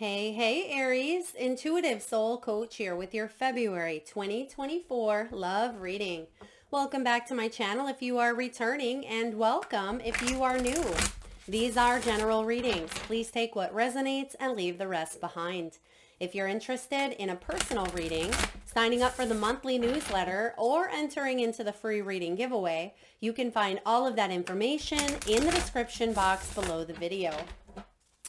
Hey, Aries, intuitive soul coach here with your February 2024 love reading. Welcome back to my channel if you are returning, and welcome if you are new. These are general readings. Please take what resonates and leave the rest behind. If you're interested in a personal reading, signing up for the monthly newsletter, or entering into the free reading giveaway, you can find all of that information in the description box below the video.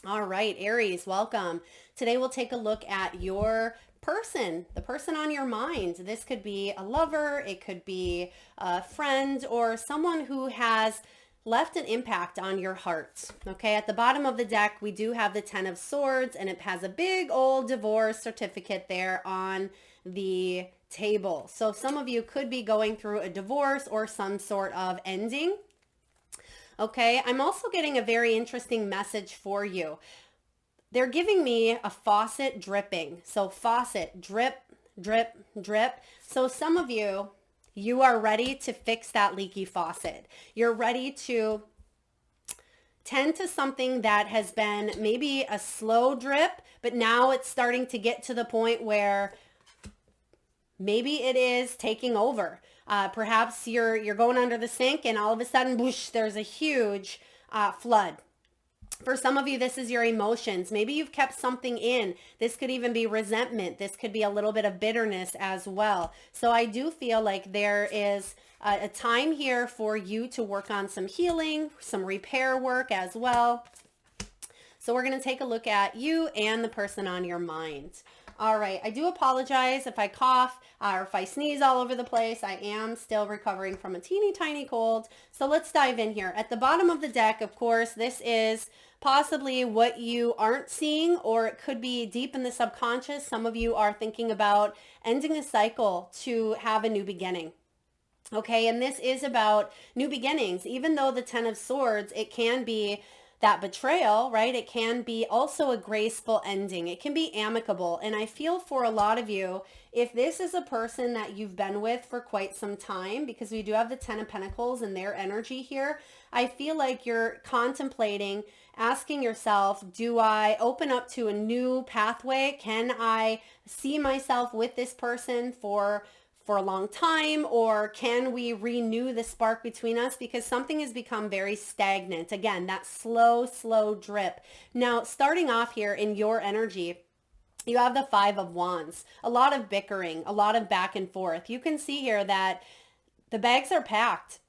All right, Aries, welcome. Today we'll take a look at your person, the person on your mind. This could be a lover, it could be a friend, or someone who has left an impact on your heart. Okay, at the bottom of the deck, we do have the Ten of Swords, and it has a big old divorce certificate there on the table. So some of you could be going through a divorce or some sort of ending. Okay, I'm also getting a very interesting message for you. They're giving me a faucet dripping. So faucet, drip, drip, drip. So some of you, you are ready to fix that leaky faucet. You're ready to tend to something that has been maybe a slow drip, but now it's starting to get to the point where maybe it is taking over. Perhaps you're going under the sink and all of a sudden, whoosh, there's a huge flood. For some of you, this is your emotions. Maybe you've kept something in. This could even be resentment. This could be a little bit of bitterness as well. So I do feel like there is a time here for you to work on some healing, some repair work as well. So we're going to take a look at you and the person on your mind. All right, I do apologize if I cough or if I sneeze all over the place. I am still recovering from a teeny tiny cold. So let's dive in here. At the bottom of the deck, of course, this is possibly what you aren't seeing, or it could be deep in the subconscious. Some of you are thinking about ending a cycle to have a new beginning. Okay, and this is about new beginnings. Even though the Ten of Swords, it can be that betrayal, right? It can be also a graceful ending. It can be amicable. And I feel for a lot of you, if this is a person that you've been with for quite some time, because we do have the Ten of Pentacles and their energy here, I feel like you're contemplating, asking yourself, do I open up to a new pathway? Can I see myself with this person for a long time, or can we renew the spark between us? Because something has become very stagnant. Again, that slow drip. Now, starting off here in your energy, you have the Five of Wands, a lot of bickering, a lot of back and forth. You can see here that the bags are packed.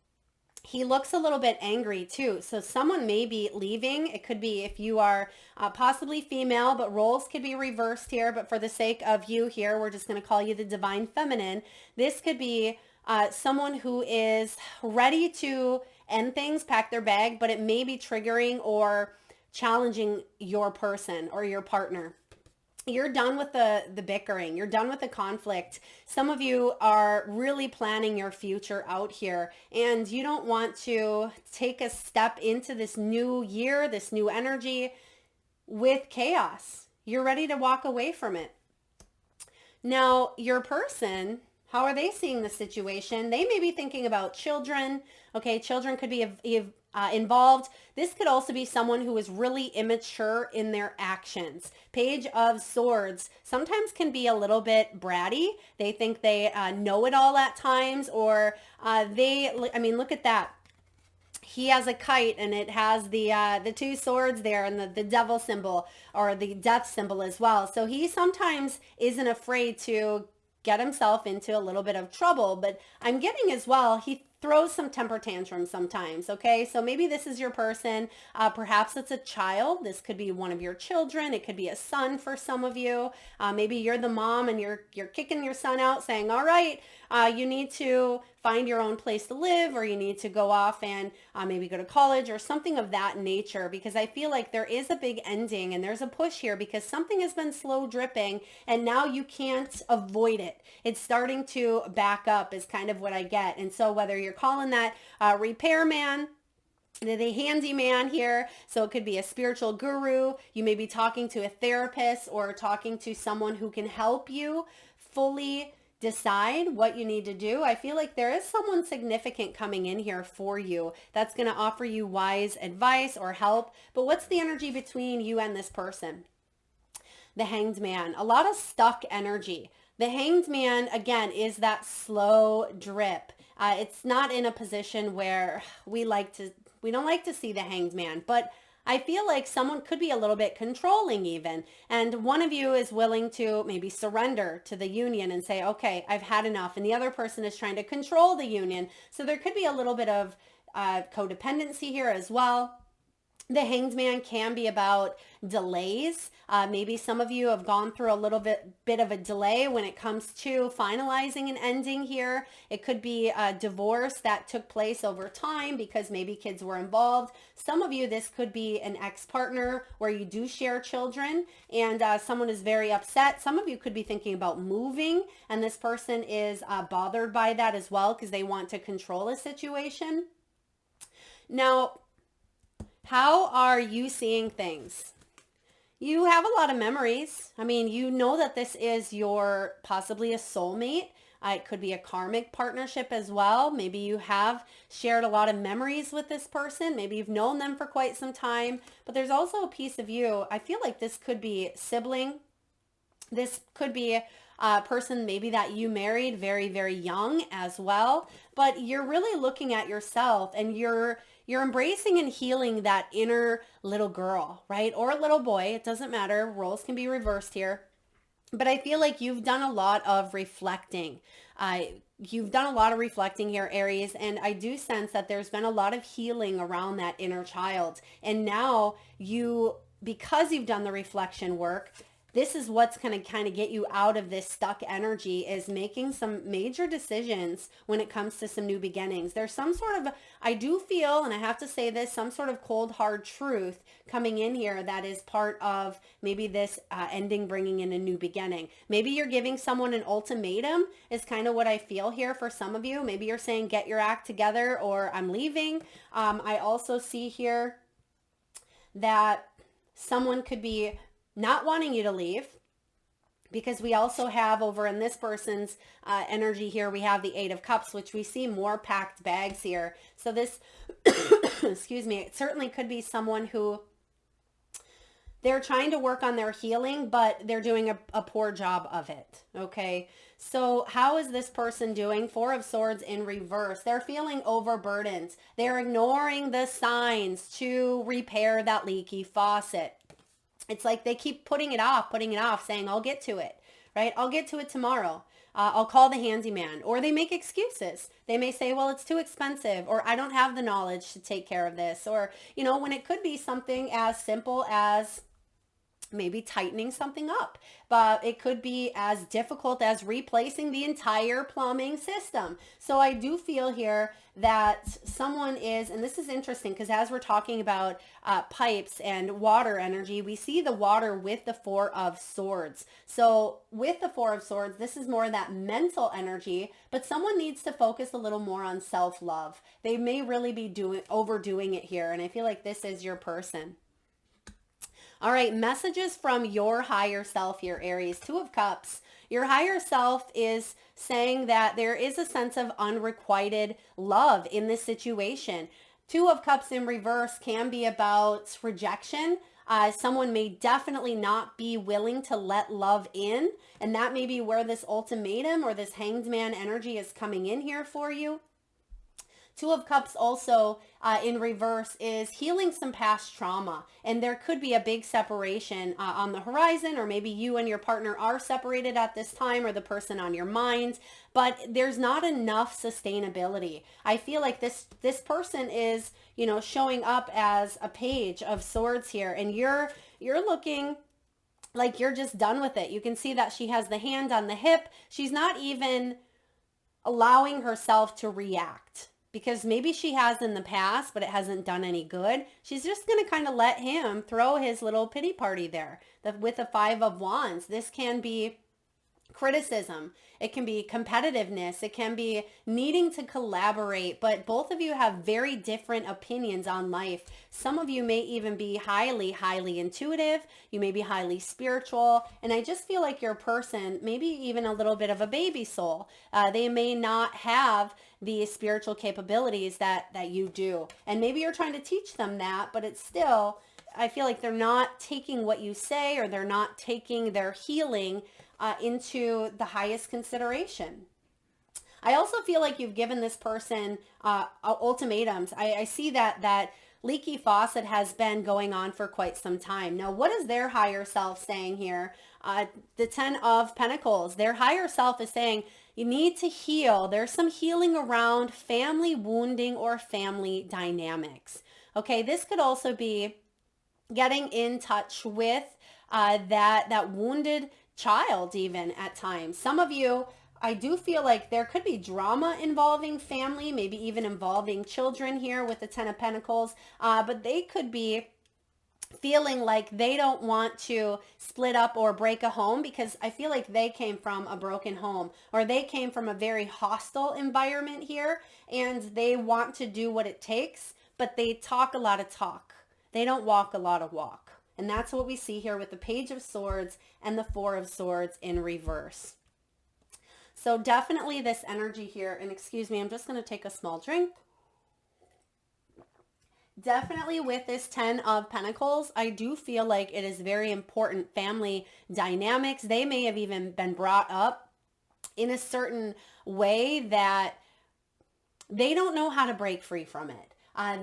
He looks a little bit angry too. So someone may be leaving. It could be if you are possibly female, but roles could be reversed here. But for the sake of you here, we're just going to call you the Divine Feminine. This could be someone who is ready to end things, pack their bag, but it may be triggering or challenging your person or your partner. You're done with the bickering. You're done with the conflict. Some of you are really planning your future out here, and you don't want to take a step into this new year, this new energy with chaos. You're ready to walk away from it. Now, your person, how are they seeing the situation? They may be thinking about children. Okay, children could be involved. This could also be someone who is really immature in their actions. Page of Swords sometimes can be a little bit bratty. They think they know it all at times, or look at that. He has a kite and it has the two swords there and the devil symbol or the death symbol as well. So he sometimes isn't afraid to get himself into a little bit of trouble, but I'm getting as well, he throws some temper tantrums sometimes. Okay, so maybe this is your person. Perhaps it's a child. This could be one of your children. It could be a son for some of you. Maybe you're the mom and you're kicking your son out, saying, all right, you need to find your own place to live, or you need to go off and maybe go to college or something of that nature, because I feel like there is a big ending and there's a push here because something has been slow dripping and now you can't avoid it. It's starting to back up is kind of what I get. And so whether you're calling that repairman, the handyman here, so it could be a spiritual guru, you may be talking to a therapist or talking to someone who can help you fully decide what you need to do. I feel like there is someone significant coming in here for you that's going to offer you wise advice or help. But what's the energy between you and this person? the Hanged Man, a lot of stuck energy. The Hanged Man, again, is that slow drip. It's not in a position where we don't like to see the Hanged Man, but I feel like someone could be a little bit controlling even. And one of you is willing to maybe surrender to the union and say, okay, I've had enough. And the other person is trying to control the union. So there could be a little bit of codependency here as well. The Hanged Man can be about delays. Maybe some of you have gone through a little bit of a delay when it comes to finalizing an ending here. It could be a divorce that took place over time because maybe kids were involved. Some of you, this could be an ex-partner where you do share children and someone is very upset. Some of you could be thinking about moving and this person is bothered by that as well because they want to control a situation. Now, how are you seeing things? You have a lot of memories. I mean, you know that this is your possibly a soulmate. It could be a karmic partnership as well. Maybe you have shared a lot of memories with this person. Maybe you've known them for quite some time. But there's also a piece of you. I feel like this could be sibling. This could be a person maybe that you married very, very young as well. But you're really looking at yourself and you're embracing and healing that inner little girl, right? Or a little boy. It doesn't matter. Roles can be reversed here. But I feel like you've done a lot of reflecting. You've done a lot of reflecting here, Aries. And I do sense that there's been a lot of healing around that inner child. And now because you've done the reflection work, this is what's going to kind of get you out of this stuck energy, is making some major decisions when it comes to some new beginnings. There's some sort of, I do feel, and I have to say this, some sort of cold, hard truth coming in here that is part of maybe this ending, bringing in a new beginning. Maybe you're giving someone an ultimatum is kind of what I feel here for some of you. Maybe you're saying, get your act together or I'm leaving. I also see here that someone could be not wanting you to leave, because we also have over in this person's energy here, we have the 8 of Cups, which we see more packed bags here. So this, excuse me, it certainly could be someone who they're trying to work on their healing, but they're doing a poor job of it. Okay. So how is this person doing? 4 of Swords in reverse. They're feeling overburdened. They're ignoring the signs to repair that leaky faucet. It's like they keep putting it off, saying, I'll get to it, right? I'll get to it tomorrow. I'll call the handyman. Or they make excuses. They may say, well, it's too expensive, or I don't have the knowledge to take care of this. Or, when it could be something as simple as maybe tightening something up, but it could be as difficult as replacing the entire plumbing system. So I do feel here that someone is, and this is interesting because as we're talking about pipes and water energy, we see the water with the 4 of Swords. So with the 4 of Swords, this is more that mental energy, but someone needs to focus a little more on self-love. They may really be overdoing it here, and I feel like this is your person. All right, messages from your higher self here, Aries. 2 of Cups. Your higher self is saying that there is a sense of unrequited love in this situation. 2 of Cups in reverse can be about rejection. Someone may definitely not be willing to let love in, and that may be where this ultimatum or this Hanged Man energy is coming in here for you. 2 of Cups also in reverse is healing some past trauma. And there could be a big separation on the horizon, or maybe you and your partner are separated at this time, or the person on your mind, but there's not enough sustainability. I feel like this person is, showing up as a Page of Swords here, and you're looking like you're just done with it. You can see that she has the hand on the hip. She's not even allowing herself to react, because maybe she has in the past, but it hasn't done any good. She's just going to kind of let him throw his little pity party there. With the 5 of Wands, this can be criticism. It can be competitiveness. It can be needing to collaborate, but both of you have very different opinions on life. Some of you may even be highly, highly intuitive. You may be highly spiritual. And I just feel like your person, maybe even a little bit of a baby soul. They may not have the spiritual capabilities that you do. And maybe you're trying to teach them that, but it's still, I feel like they're not taking what you say, or they're not taking their healing into the highest consideration. I also feel like you've given this person ultimatums. I see that leaky faucet has been going on for quite some time. Now, what is their higher self saying here? The Ten of Pentacles. Their higher self is saying, you need to heal. There's some healing around family wounding or family dynamics. Okay, this could also be getting in touch with that wounded child even at times. Some of you, I do feel like there could be drama involving family, maybe even involving children here with the Ten of Pentacles, but they could be feeling like they don't want to split up or break a home, because I feel like they came from a broken home, or they came from a very hostile environment here, and they want to do what it takes, but they talk a lot of talk. They don't walk a lot of walk. And that's what we see here with the Page of Swords and the Four of Swords in reverse. So definitely this energy here, and excuse me, I'm just going to take a small drink. Definitely with this Ten of Pentacles, I do feel like it is very important family dynamics. They may have even been brought up in a certain way that they don't know how to break free from it.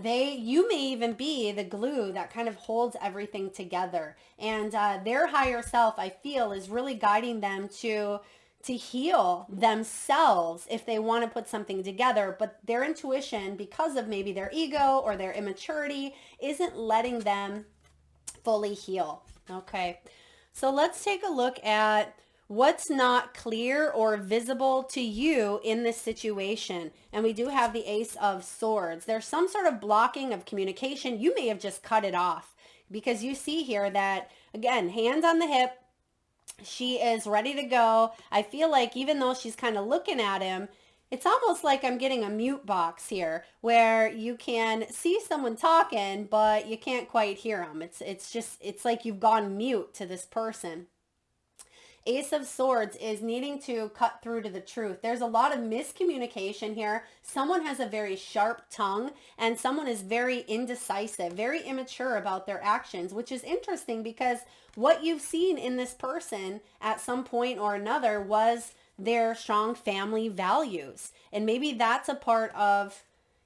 You may even be the glue that kind of holds everything together. And their higher self, I feel, is really guiding them to heal themselves if they want to put something together, but their intuition, because of maybe their ego or their immaturity, isn't letting them fully heal. Okay, so let's take a look at what's not clear or visible to you in this situation. And we do have the Ace of Swords. There's some sort of blocking of communication. You may have just cut it off, because you see here that, again, hands on the hip, she is ready to go. I feel like even though she's kind of looking at him, it's almost like I'm getting a mute box here where you can see someone talking, but you can't quite hear them. It's like you've gone mute to this person. Ace of Swords is needing to cut through to the truth. There's a lot of miscommunication here. Someone has a very sharp tongue, and someone is very indecisive, very immature about their actions, which is interesting because what you've seen in this person at some point or another was their strong family values. And maybe that's a part of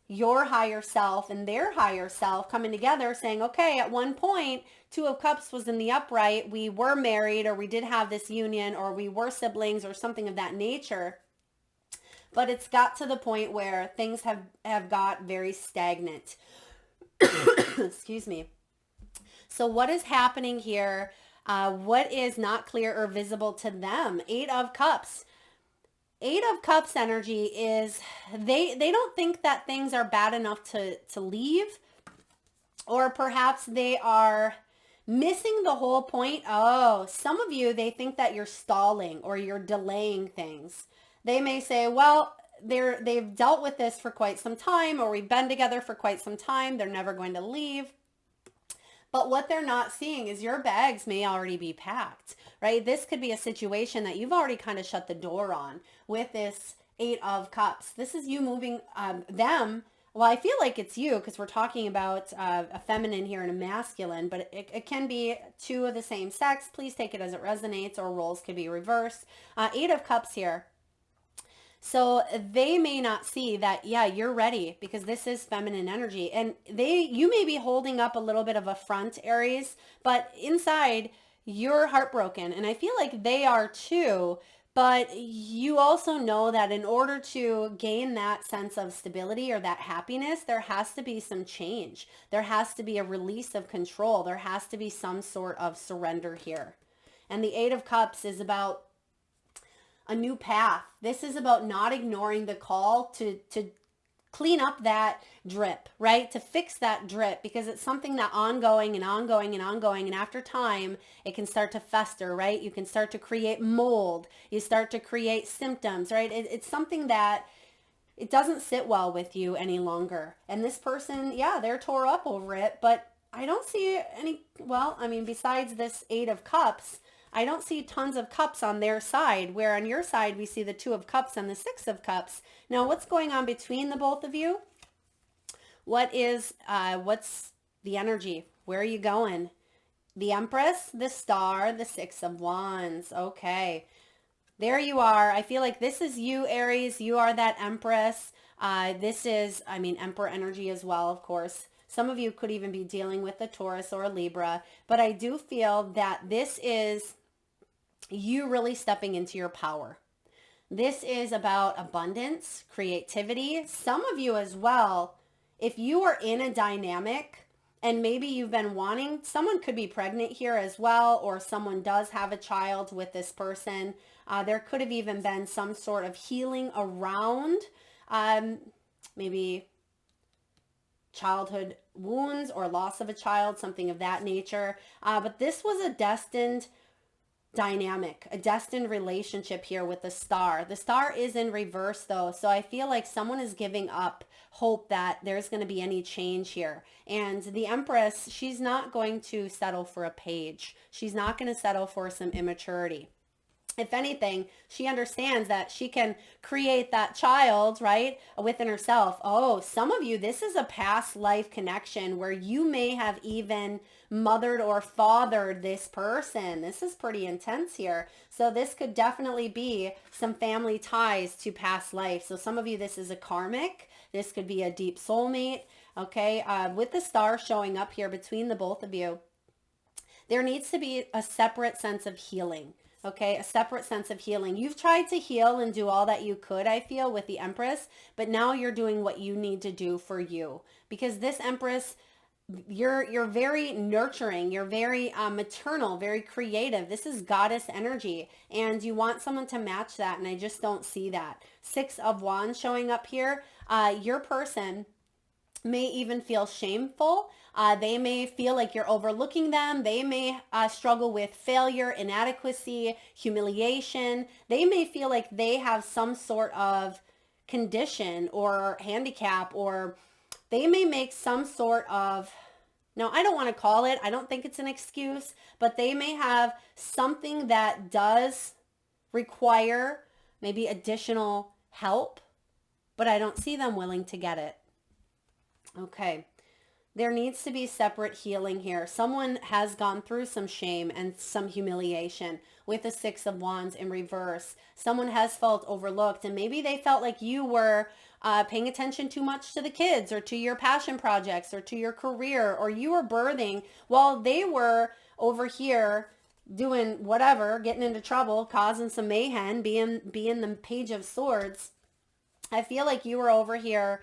your higher self and their higher self coming together saying, okay, at one point, Two of Cups was in the upright. We were married, or we did have this union, or we were siblings, or something of that nature. But it's got to the point where things have got very stagnant. Excuse me. So what is happening here? What is not clear or visible to them? Eight of Cups. Eight of Cups energy is they don't think that things are bad enough to leave, or perhaps they are missing the whole point. Oh, some of you, they think that you're stalling or you're delaying things. They may say, well, they've dealt with this for quite some time, or we've been together for quite some time. They're never going to leave. But what they're not seeing is your bags may already be packed, right? This could be a situation that you've already kind of shut the door on with this Eight of Cups. This is you moving them. Well, I feel like it's you because we're talking about a feminine here and a masculine, but it can be two of the same sex. Please take it as it resonates, or roles could be reversed. Eight of Cups here. So they may not see that, yeah, you're ready, because this is feminine energy. And you may be holding up a little bit of a front, Aries, but inside you're heartbroken. And I feel like they are too. But you also know that in order to gain that sense of stability or that happiness, there has to be some change. There has to be a release of control. There has to be some sort of surrender here. And the Eight of Cups is about a new path. This is about not ignoring the call to clean up that drip, right? To fix that drip, because it's something that ongoing and ongoing and ongoing. And after time, it can start to fester, right? You can start to create mold. You start to create symptoms, right? It's something that it doesn't sit well with you any longer. And this person, yeah, they're tore up over it, but I don't see any, well, I mean, besides this Eight of Cups, I don't see tons of cups on their side, where on your side, we see the Two of Cups and the Six of Cups. Now, what's going on between the both of you? What's the energy? Where are you going? The Empress, the Star, the Six of Wands. Okay. There you are. I feel like this is you, Aries. You are that Empress. This is, I mean, Emperor energy as well, of course. Some of you could even be dealing with a Taurus or a Libra. But I do feel that this is you really stepping into your power. This is about abundance, creativity. Some of you as well, if you are in a dynamic and maybe you've been wanting, someone could be pregnant here as well, or someone does have a child with this person. There could have even been some sort of healing around maybe childhood wounds or loss of a child, something of that nature. But this was a destined dynamic, a destined relationship here with the Star. The Star is in reverse though, so I feel like someone is giving up hope that there's going to be any change here. And the Empress, she's not going to settle for a page. She's not going to settle for some immaturity. If anything, she understands that she can create that child, right, within herself. Oh, some of you, this is a past life connection where you may have even mothered or fathered this person. This is pretty intense here. So this could definitely be some family ties to past life. So some of you, this is a karmic. This could be a deep soulmate. Okay, with the Star showing up here between the both of you, there needs to be a separate sense of healing. Okay, a separate sense of healing. You've tried to heal and do all that you could, I feel, with the Empress, but now you're doing what you need to do for you. Because this Empress, you're very nurturing, you're very maternal, very creative. This is goddess energy, and you want someone to match that, and I just don't see that. Six of Wands showing up here. Your person may even feel shameful. They may feel like you're overlooking them. They may struggle with failure, inadequacy, humiliation. They may feel like they have some sort of condition or handicap, or they may make some sort of, no, I don't want to call it, I don't think it's an excuse, but they may have something that does require maybe additional help, but I don't see them willing to get it. Okay, there needs to be separate healing here. Someone has gone through some shame and some humiliation with the Six of Wands in reverse. Someone has felt overlooked, and maybe they felt like you were paying attention too much to the kids or to your passion projects or to your career, or you were birthing while they were over here doing whatever, getting into trouble, causing some mayhem, being the Page of Swords. I feel like you were over here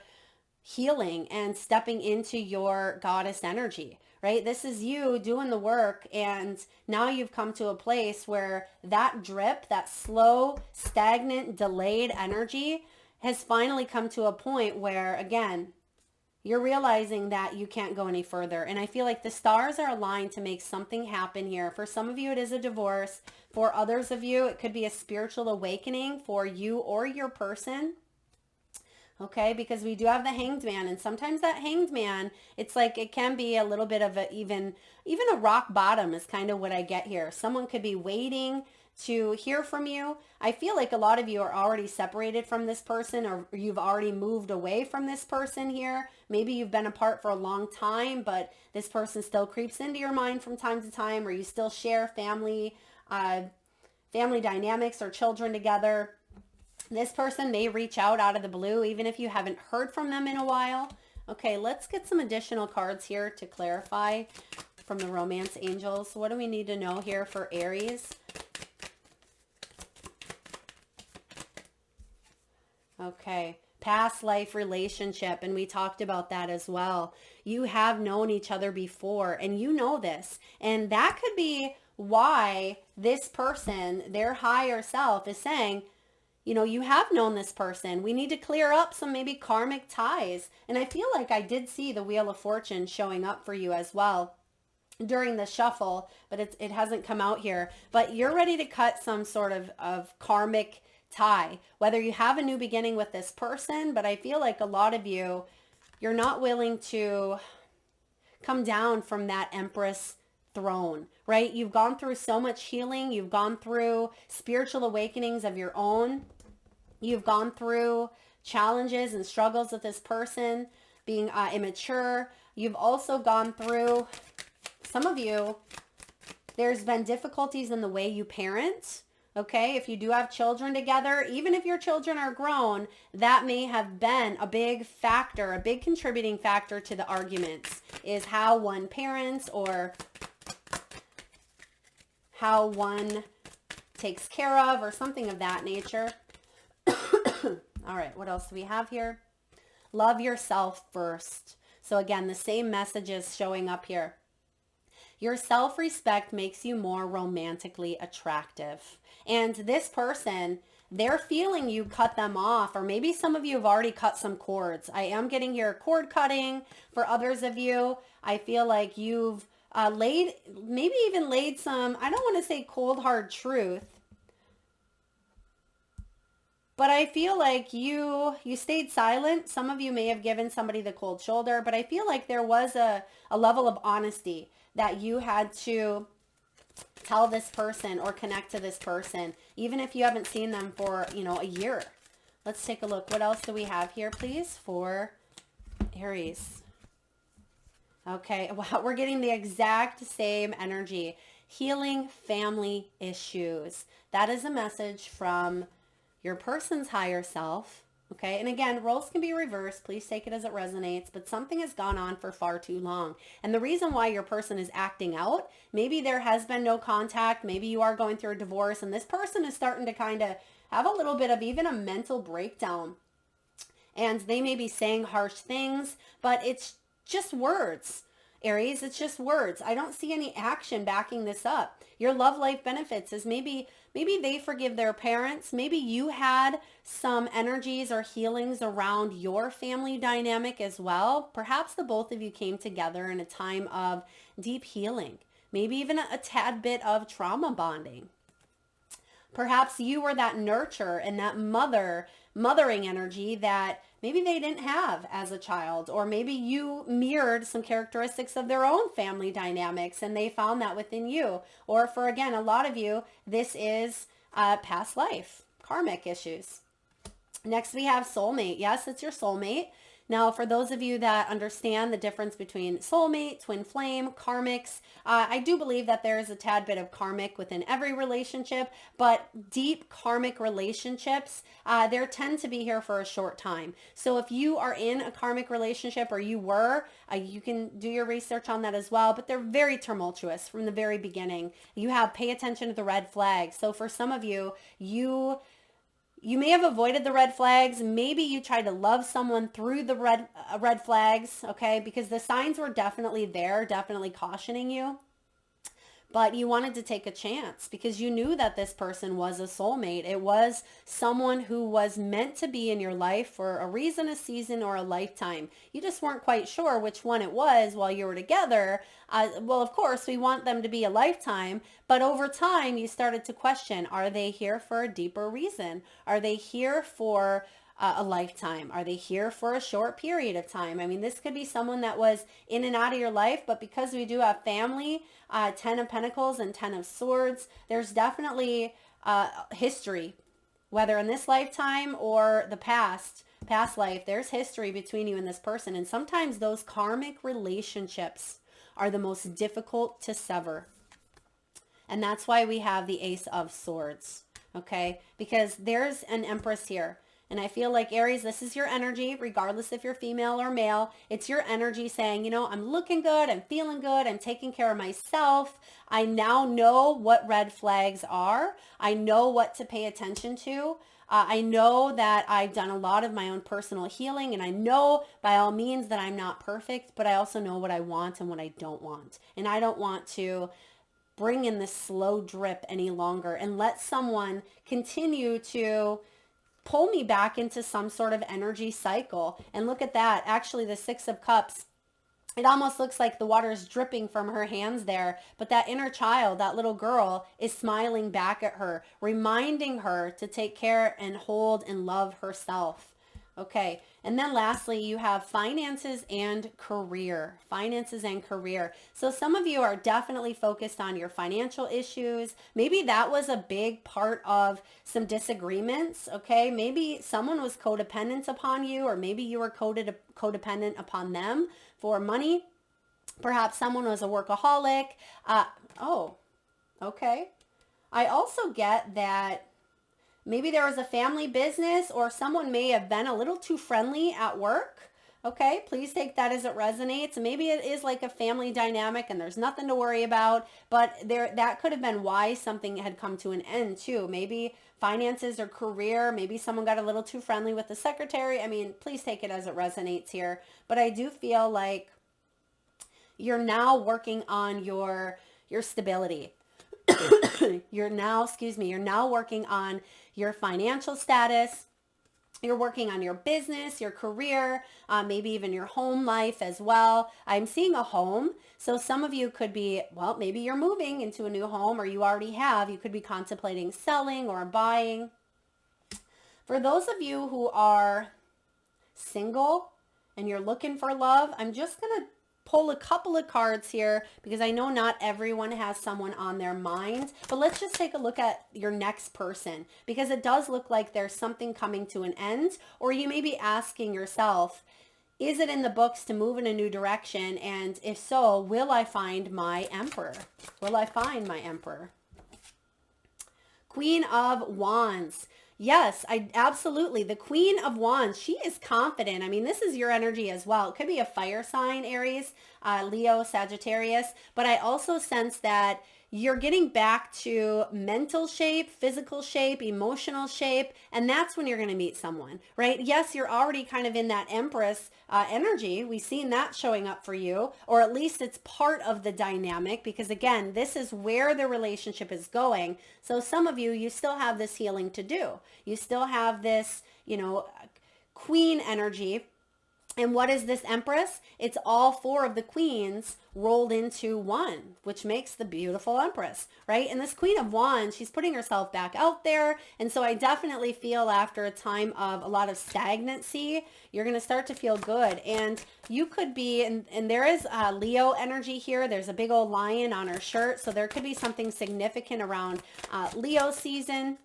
healing and stepping into your goddess energy, right? This is you doing the work, and now you've come to a place where that drip, that slow, stagnant, delayed energy has finally come to a point where, again, you're realizing that you can't go any further. And I feel like the stars are aligned to make something happen here. For some of you, it is a divorce. For others of you, it could be a spiritual awakening for you or your person. Okay, because we do have the Hanged Man, and sometimes that Hanged Man, it's like it can be a little bit of a even a rock bottom is kind of what I get here. Someone could be waiting to hear from you. I feel like a lot of you are already separated from this person, or you've already moved away from this person here. Maybe you've been apart for a long time, but this person still creeps into your mind from time to time, or you still share family dynamics or children together. This person may reach out of the blue, even if you haven't heard from them in a while. Okay, let's get some additional cards here to clarify from the Romance Angels. What do we need to know here for Aries? Okay, past life relationship, and we talked about that as well. You have known each other before, and you know this, and that could be why this person, their higher self, is saying, you know, you have known this person. We need to clear up some maybe karmic ties. And I feel like I did see the Wheel of Fortune showing up for you as well during the shuffle, but it hasn't come out here. But you're ready to cut some sort of karmic tie, whether you have a new beginning with this person, but I feel like a lot of you, you're not willing to come down from that Empress throne, right? You've gone through so much healing. You've gone through spiritual awakenings of your own. You've gone through challenges and struggles with this person being immature. You've also gone through Some of you, there's been difficulties in the way you parent. Okay, if you do have children together, even if your children are grown, that may have been a big factor, a big contributing factor to the arguments, is how one parents or how one takes care of or something of that nature. All right, what else do we have here? Love yourself first. So again, the same message is showing up here. Your self-respect makes you more romantically attractive. And this person, they're feeling you cut them off, or maybe some of you have already cut some cords. I am getting here cord cutting. For others of you, I feel like you've maybe even laid some, I don't want to say cold hard truth, but I feel like you stayed silent. Some of you may have given somebody the cold shoulder, but I feel like there was a level of honesty that you had to tell this person or connect to this person, even if you haven't seen them for, a year. Let's take a look. What else do we have here, please, for Aries? Okay, wow, we're getting the exact same energy. Healing family issues. That is a message from your person's higher self. Okay, and again, roles can be reversed. Please take it as it resonates, but something has gone on for far too long. And the reason why your person is acting out, maybe there has been no contact, maybe you are going through a divorce, and this person is starting to kind of have a little bit of even a mental breakdown. And they may be saying harsh things, but it's just words. Aries, it's just words. I don't see any action backing this up. Your love life benefits is maybe they forgive their parents. Maybe you had some energies or healings around your family dynamic as well. Perhaps the both of you came together in a time of deep healing. Maybe even a tad bit of trauma bonding. Perhaps you were that nurture and that mothering energy that maybe they didn't have as a child, or maybe you mirrored some characteristics of their own family dynamics and they found that within you. Or for, again, a lot of you, this is past life, karmic issues. Next, we have soulmate. Yes, it's your soulmate. Now, for those of you that understand the difference between soulmate, twin flame, karmics, I do believe that there is a tad bit of karmic within every relationship, but deep karmic relationships, they tend to be here for a short time. So if you are in a karmic relationship, or you were, you can do your research on that as well, but they're very tumultuous from the very beginning. You have pay attention to the red flags. So for some of you, you may have avoided the red flags. Maybe you tried to love someone through the red flags, okay? Because the signs were definitely there, definitely cautioning you. But you wanted to take a chance because you knew that this person was a soulmate. It was someone who was meant to be in your life for a reason, a season, or a lifetime. You just weren't quite sure which one it was while you were together. Well, of course, we want them to be a lifetime, but over time you started to question, are they here for a deeper reason? Are they here for a lifetime? Are they here for a short period of time? I mean, this could be someone that was in and out of your life, but because we do have family, 10 of Pentacles and 10 of Swords, there's definitely history, whether in this lifetime or the past life, there's history between you and this person. And sometimes those karmic relationships are the most difficult to sever. And that's why we have the Ace of Swords, okay? Because there's an Empress here. And I feel like, Aries, this is your energy, regardless if you're female or male. It's your energy saying, I'm looking good, I'm feeling good, I'm taking care of myself. I now know what red flags are. I know what to pay attention to. I know that I've done a lot of my own personal healing, and I know by all means that I'm not perfect, but I also know what I want and what I don't want. And I don't want to bring in this slow drip any longer and let someone continue to pull me back into some sort of energy cycle. And look at that. Actually, the Six of Cups, it almost looks like the water is dripping from her hands there. But that inner child, that little girl, is smiling back at her, reminding her to take care and hold and love herself. Okay. And then lastly, you have finances and career. Finances and career. So some of you are definitely focused on your financial issues. Maybe that was a big part of some disagreements, okay? Maybe someone was codependent upon you, or maybe you were codependent upon them for money. Perhaps someone was a workaholic. Oh, okay. I also get that maybe there was a family business or someone may have been a little too friendly at work. Okay, please take that as it resonates. Maybe it is like a family dynamic and there's nothing to worry about, but that could have been why something had come to an end too. Maybe finances or career, maybe someone got a little too friendly with the secretary. I mean, please take it as it resonates here. But I do feel like you're now working on your stability. You're now, excuse me, you're now working on your financial status. You're working on your business, your career, maybe even your home life as well. I'm seeing a home. So some of you could be, well, maybe you're moving into a new home or you already have. You could be contemplating selling or buying. For those of you who are single and you're looking for love, I'm just going to pull a couple of cards here because I know not everyone has someone on their mind, but let's just take a look at your next person because it does look like there's something coming to an end, or you may be asking yourself, is it in the books to move in a new direction? And if so, will I find my emperor? Will I find my emperor? Queen of Wands. Yes, I absolutely. The Queen of Wands, she is confident. I mean, this is your energy as well. It could be a fire sign, Aries, Leo, Sagittarius, but I also sense that you're getting back to mental shape, physical shape, emotional shape, and that's when you're going to meet someone, right? Yes, you're already kind of in that Empress energy. We've seen that showing up for you, or at least it's part of the dynamic because again, this is where the relationship is going. So some of you, you still have this healing to do. You still have this, queen energy. And what is this Empress? It's all four of the queens rolled into one, which makes the beautiful Empress, right? And this Queen of Wands, she's putting herself back out there. And so I definitely feel after a time of a lot of stagnancy, you're going to start to feel good. And you could be, and there is Leo energy here. There's a big old lion on her shirt. So there could be something significant around Leo season.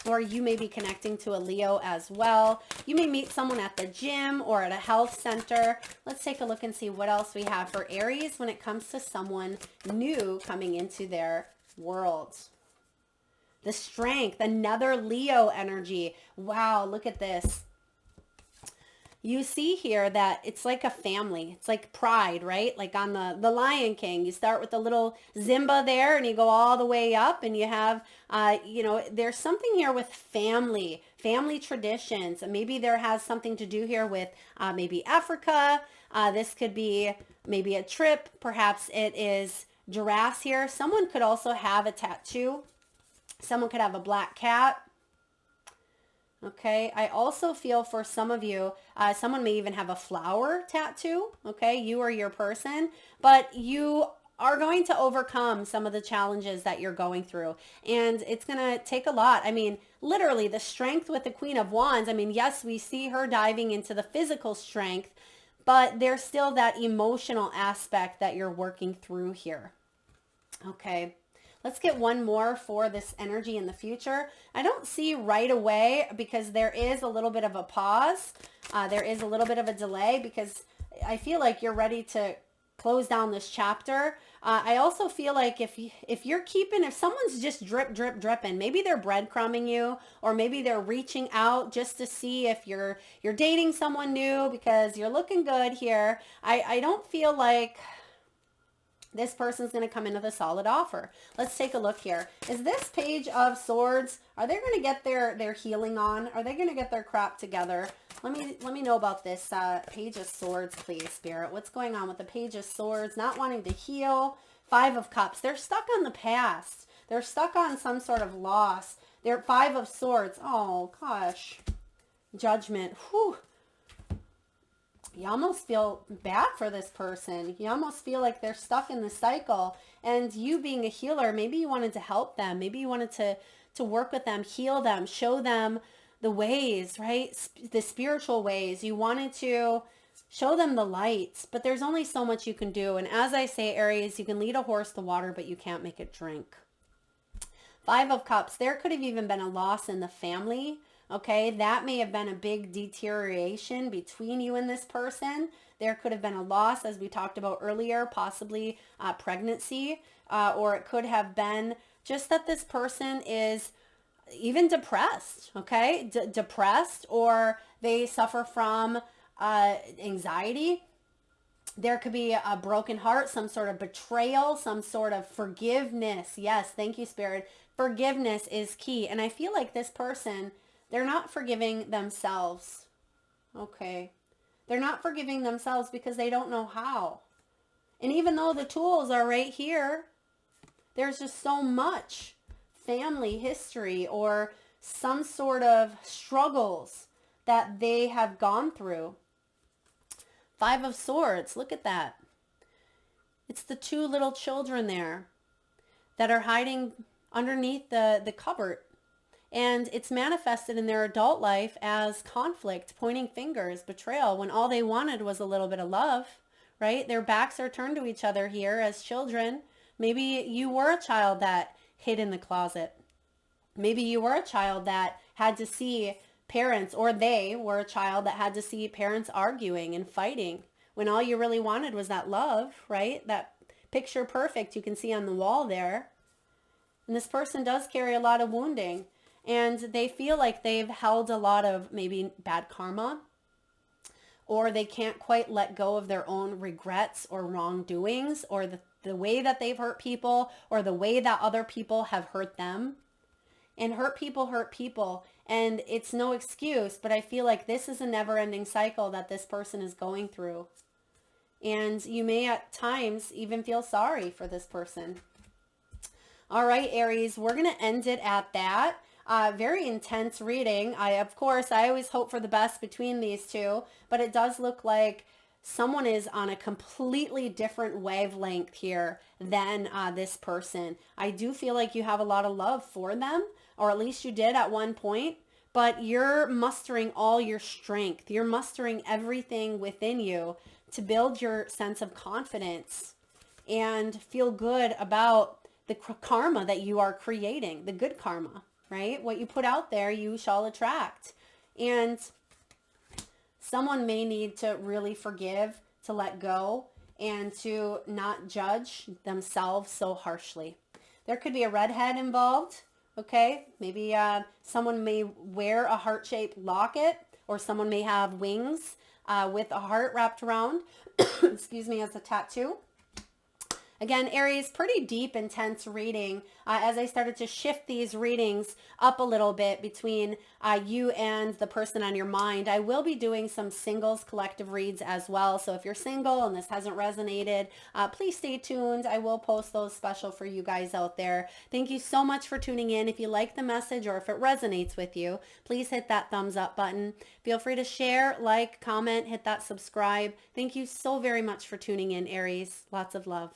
Or you may be connecting to a Leo as well. You may meet someone at the gym or at a health center. Let's take a look and see what else we have for Aries when it comes to someone new coming into their world. The Strength, another Leo energy. Wow, look at this. You see here that it's like a family. It's like pride, right? Like on the Lion King, you start with the little Simba there and you go all the way up and you have, there's something here with family traditions. Maybe there has something to do here with maybe Africa. This could be maybe a trip. Perhaps it is giraffes here. Someone could also have a tattoo. Someone could have a black cat. Okay, I also feel for some of you, someone may even have a flower tattoo. Okay, you or your person, but you are going to overcome some of the challenges that you're going through. And it's going to take a lot. I mean, literally the strength with the Queen of Wands. I mean, yes, we see her diving into the physical strength, but there's still that emotional aspect that you're working through here. Okay. Let's get one more for this energy in the future. I don't see right away because there is a little bit of a pause. There is a little bit of a delay because I feel like you're ready to close down this chapter. I also feel like if someone's just dripping, maybe they're breadcrumbing you, or maybe they're reaching out just to see if you're dating someone new because you're looking good here. I don't feel like this person's going to come in with a solid offer. Let's take a look here. Is this Page of Swords, are they going to get their healing on? Are they going to get their crap together? Let me know about this Page of Swords, please, Spirit. What's going on with the Page of Swords? Not wanting to heal. Five of Cups. They're stuck on the past. They're stuck on some sort of loss. They're Five of Swords. Oh, gosh. Judgment. Whew. You almost feel bad for this person. You almost feel like they're stuck in the cycle. And you being a healer, maybe you wanted to help them. Maybe you wanted to work with them, heal them, show them the ways, right? The spiritual ways. You wanted to show them the light, but there's only so much you can do. And as I say, Aries, you can lead a horse to water, but you can't make it drink. Five of Cups. There could have even been a loss in the family. Okay, that may have been a big deterioration between you and this person. There could have been a loss, as we talked about earlier, possibly pregnancy, or it could have been just that this person is even depressed, okay? Depressed, or they suffer from anxiety. There could be a broken heart, some sort of betrayal, some sort of forgiveness. Yes, thank you, Spirit. Forgiveness is key. And I feel like this person, they're not forgiving themselves. Okay. They're not forgiving themselves because they don't know how. And even though the tools are right here, there's just so much family history or some sort of struggles that they have gone through. Five of Swords, look at that. It's the two little children there that are hiding underneath the cupboard. And it's manifested in their adult life as conflict, pointing fingers, betrayal, when all they wanted was a little bit of love, right? Their backs are turned to each other here as children. Maybe you were a child that hid in the closet. Maybe you were a child that had to see parents, or they were a child that had to see parents arguing and fighting when all you really wanted was that love, right? That picture perfect you can see on the wall there. And this person does carry a lot of wounding, and they feel like they've held a lot of maybe bad karma, or they can't quite let go of their own regrets or wrongdoings, or the way that they've hurt people, or the way that other people have hurt them. And hurt people, and it's no excuse, but I feel like this is a never-ending cycle that this person is going through. And you may at times even feel sorry for this person. All right, Aries, we're going to end it at that. Very intense reading. Of course, I always hope for the best between these two, but it does look like someone is on a completely different wavelength here than this person. I do feel like you have a lot of love for them, or at least you did at one point, but you're mustering all your strength. You're mustering everything within you to build your sense of confidence and feel good about the karma that you are creating, the good karma, right? What you put out there, you shall attract. And someone may need to really forgive, to let go, and to not judge themselves so harshly. There could be a redhead involved, okay? Maybe someone may wear a heart-shaped locket, or someone may have wings with a heart wrapped around, excuse me, as a tattoo. Again, Aries, pretty deep, intense reading. As I started to shift these readings up a little bit between you and the person on your mind, I will be doing some singles collective reads as well. So if you're single and this hasn't resonated, please stay tuned. I will post those special for you guys out there. Thank you so much for tuning in. If you like the message or if it resonates with you, please hit that thumbs up button. Feel free to share, like, comment, hit that subscribe. Thank you so very much for tuning in, Aries. Lots of love.